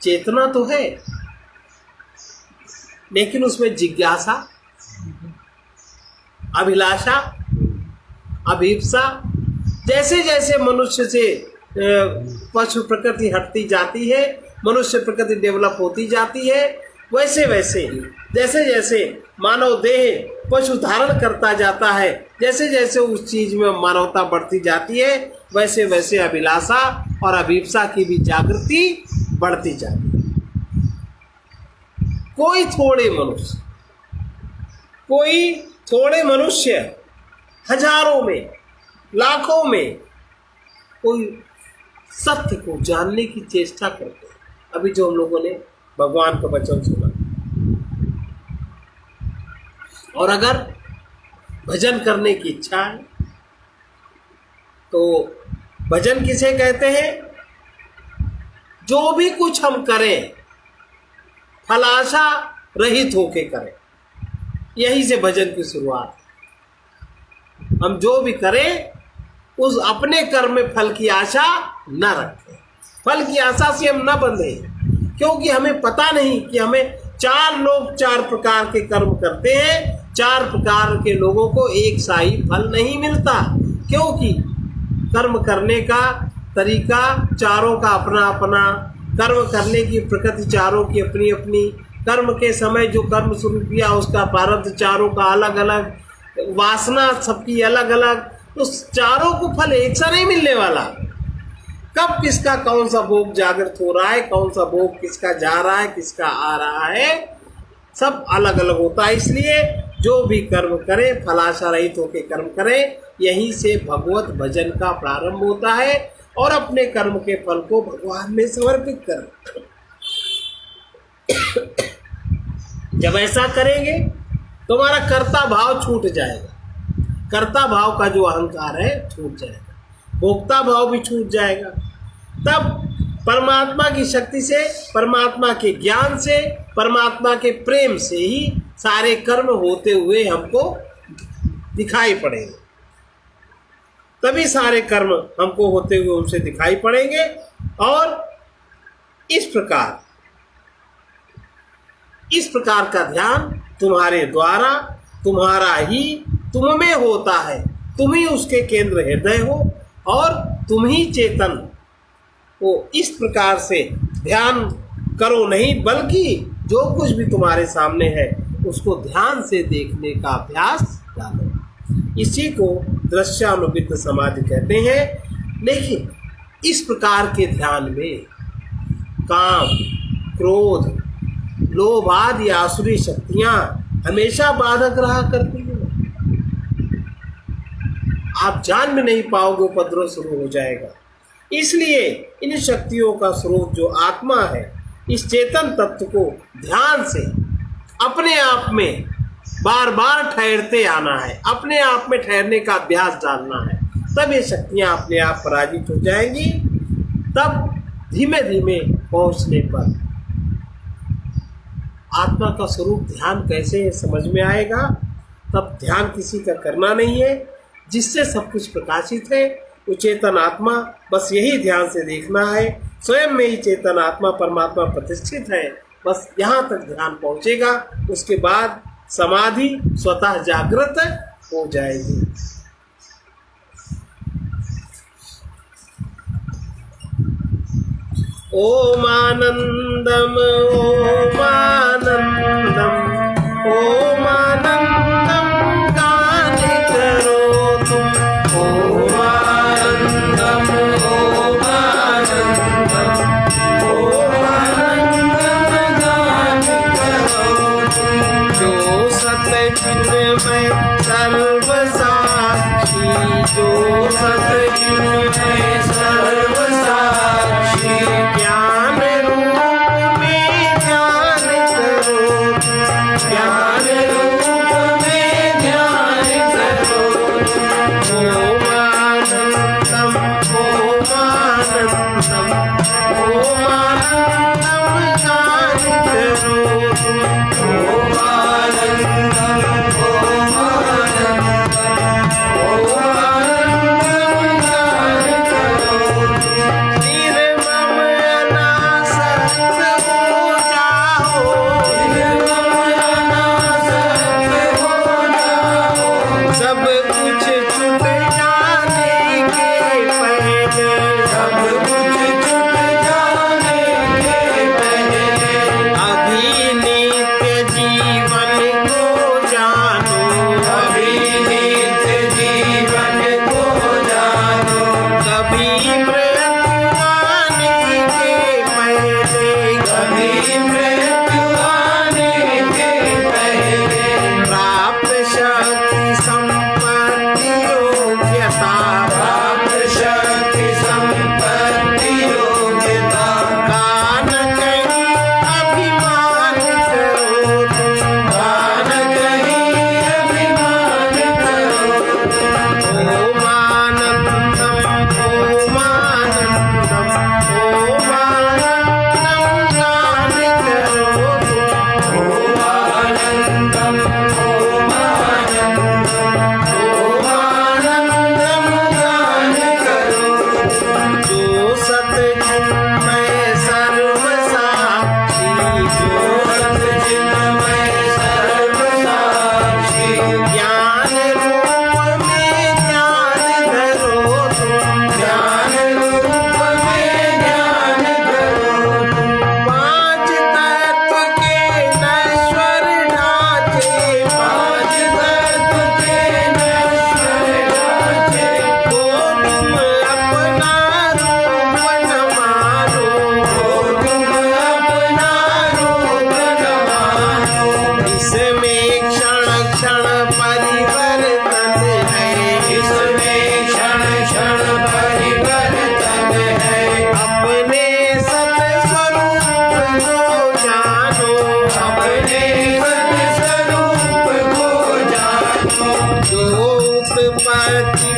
चेतना तो है, लेकिन उसमें जिज्ञासा, अभिलाषा, अभिप्सा, जैसे जैसे मनुष्य से पशु प्रकृति हटती जाती है, मनुष्य प्रकृति डेवलप होती जाती है, वैसे वैसे ही जैसे जैसे मानव देह पशु धारण करता जाता है, जैसे जैसे उस चीज में मानवता बढ़ती जाती है, वैसे वैसे अभिलाषा और अभिप्सा की भी जागृति बढ़ती जाती है। कोई थोड़े मनुष्य हजारों में, लाखों में कोई सत्य को जानने की चेष्टा करते हैं। अभी जो हम लोगों ने भगवान का वचन सुना, और अगर भजन करने की इच्छा है तो भजन किसे कहते हैं? जो भी कुछ हम करें फलाशा रहित होके करें। यही से भजन की शुरुआत। हम जो भी करें उस अपने कर्म में फल की आशा न रखें, फल की आशा से हम न बंधे, क्योंकि हमें पता नहीं कि हमें 4 लोग 4 प्रकार के कर्म करते हैं। 4 प्रकार के लोगों को एक सा ही फल नहीं मिलता, क्योंकि कर्म करने का तरीका चारों का अपना अपना, कर्म करने की प्रकृति चारों की अपनी अपनी, कर्म के समय जो कर्म शुरू किया उसका प्रारब्ध चारों का अलग अलग, वासना सबकी अलग अलग, तो चारों को फल एक सा नहीं मिलने वाला। कब किसका कौन सा भोग जागृत हो रहा है, कौन सा भोग किसका जा रहा है, किसका आ रहा है, सब अलग अलग होता है। इसलिए जो भी कर्म करें फलाशा रहित होकर कर्म करें। यहीं से भगवत भजन का प्रारंभ होता है और अपने कर्म के फल को भगवान में समर्पित करें। जब ऐसा करेंगे तो हमारा कर्ता भाव छूट जाएगा। कर्ता भाव का जो अहंकार है छूट जाएगा, भोक्ता भाव भी छूट जाएगा। तब परमात्मा की शक्ति से, परमात्मा के ज्ञान से, परमात्मा के प्रेम से ही सारे कर्म होते हुए हमको दिखाई पड़ेंगे। तभी सारे कर्म हमको होते हुए उनसे दिखाई पड़ेंगे। और इस प्रकार का ध्यान तुम्हारे द्वारा, तुम्हारा ही तुम में होता है। तुम ही उसके केंद्र हृदय हो और तुम ही चेतन हो। इस प्रकार से ध्यान करो नहीं, बल्कि जो कुछ भी तुम्हारे सामने है उसको ध्यान से देखने का अभ्यास डालो। इसी को दृश्यानुविद्ध समाधि कहते हैं। लेकिन इस प्रकार के ध्यान में काम, क्रोध, लोभ आदि आसुरी शक्तियां हमेशा बाधक रहा करती हैं। आप जान भी नहीं पाओगे, उपद्रव शुरू हो जाएगा। इसलिए इन शक्तियों का स्रोत जो आत्मा है, इस चेतन तत्व को ध्यान से अपने आप में बार बार ठहरते आना है, अपने आप में ठहरने का अभ्यास डालना है। तब ये शक्तियां अपने आप पराजित हो जाएंगी। तब धीमे धीमे पहुंचने पर आत्मा का स्वरूप ध्यान कैसे समझ में आएगा। तब ध्यान किसी का करना नहीं है, जिससे सब कुछ प्रकाशित है वो चेतन आत्मा। बस यही ध्यान से देखना है, स्वयं में ही चेतन आत्मा परमात्मा प्रतिष्ठित है। बस यहाँ तक ध्यान पहुँचेगा, उसके बाद समाधि स्वतः जागृत हो जाएगी। ओम आनंदम ओम आनंदम ओम आनंदम गान करो तुम। ओम आनंदम ओम आनंदम ओम आनंदम गान करो तुम। जो सतचिन्मय सर्वसाक्षी, जो सतचिन्मय सर्वसाक्षी, ज्ञान रूप में ध्यान करो तुम। ज्ञान रूप में ध्यान करो तुम। ओम आनंदम ओम आनंदम ओम आनंदम गान करो तुम। ओम आनंदम ओम आनंदम ओम आनंदम गान करो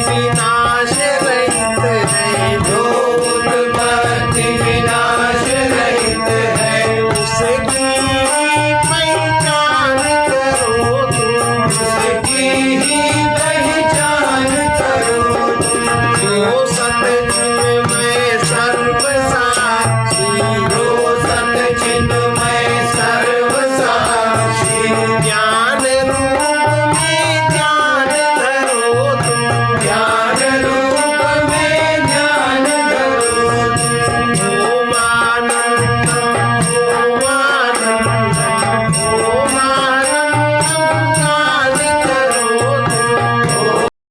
बिना